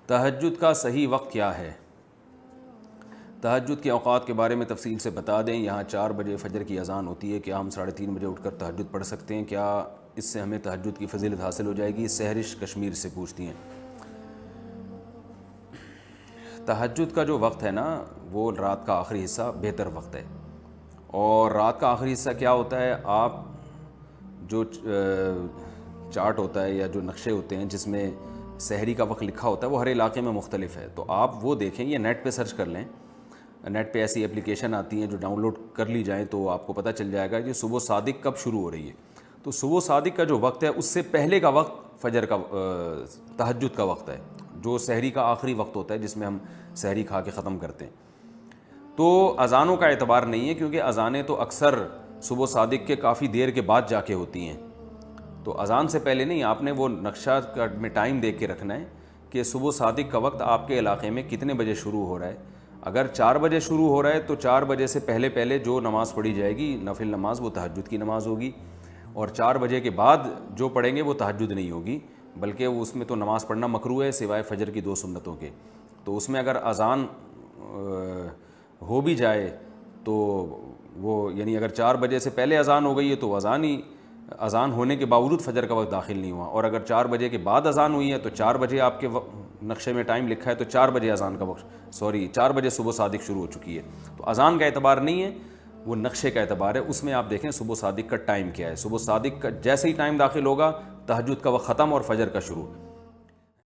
تہجد کا صحیح وقت کیا ہے؟ تہجد کے اوقات کے بارے میں تفصیل سے بتا دیں. یہاں 4 بجے فجر کی اذان ہوتی ہے. کیا ہم 3:30 بجے اٹھ کر تہجد پڑھ سکتے ہیں؟ کیا اس سے ہمیں تہجد کی فضیلت حاصل ہو جائے گی؟ سہرش کشمیر سے پوچھتی ہیں. تہجد کا جو وقت ہے نا، وہ رات کا آخری حصہ بہتر وقت ہے. اور رات کا آخری حصہ کیا ہوتا ہے؟ آپ جو چارٹ ہوتا ہے یا جو نقشے ہوتے ہیں جس میں سحری کا وقت لکھا ہوتا ہے، وہ ہر علاقے میں مختلف ہے. تو آپ وہ دیکھیں، یا نیٹ پہ سرچ کر لیں. نیٹ پہ ایسی اپلیکیشن آتی ہیں جو ڈاؤن لوڈ کر لی جائیں تو آپ کو پتہ چل جائے گا کہ صبح صادق کب شروع ہو رہی ہے. تو صبح صادق کا جو وقت ہے اس سے پہلے کا وقت فجر کا تہجد کا وقت ہے، جو سحری کا آخری وقت ہوتا ہے جس میں ہم سحری کھا کے ختم کرتے ہیں. تو اذانوں کا اعتبار نہیں ہے، کیونکہ اذانیں تو اکثر صبح صادق کے کافی دیر کے بعد جا کے ہوتی ہیں. تو اذان سے پہلے نہیں، آپ نے وہ نقشہ میں ٹائم دیکھ کے رکھنا ہے کہ صبح صادق کا وقت آپ کے علاقے میں کتنے بجے شروع ہو رہا ہے. اگر 4 بجے شروع ہو رہا ہے تو 4 بجے سے پہلے جو نماز پڑھی جائے گی نفل نماز، وہ تہجد کی نماز ہوگی. اور 4 بجے کے بعد جو پڑھیں گے وہ تہجد نہیں ہوگی، بلکہ اس میں تو نماز پڑھنا مکروہ ہے سوائے فجر کی 2 سنتوں کے. تو اس میں اگر اذان ہو بھی جائے تو وہ یعنی اگر 4 بجے سے پہلے اذان ہو گئی ہے تو اذان ہونے کے باوجود فجر کا وقت داخل نہیں ہوا. اور اگر 4 بجے کے بعد اذان ہوئی ہے تو 4 بجے آپ کے نقشے میں ٹائم لکھا ہے تو 4 بجے اذان کا وقت 4 بجے صبح صادق شروع ہو چکی ہے. تو اذان کا اعتبار نہیں ہے، وہ نقشے کا اعتبار ہے. اس میں آپ دیکھیں صبح صادق کا ٹائم کیا ہے. صبح صادق کا جیسے ہی ٹائم داخل ہوگا تہجد کا وقت ختم اور فجر کا شروع.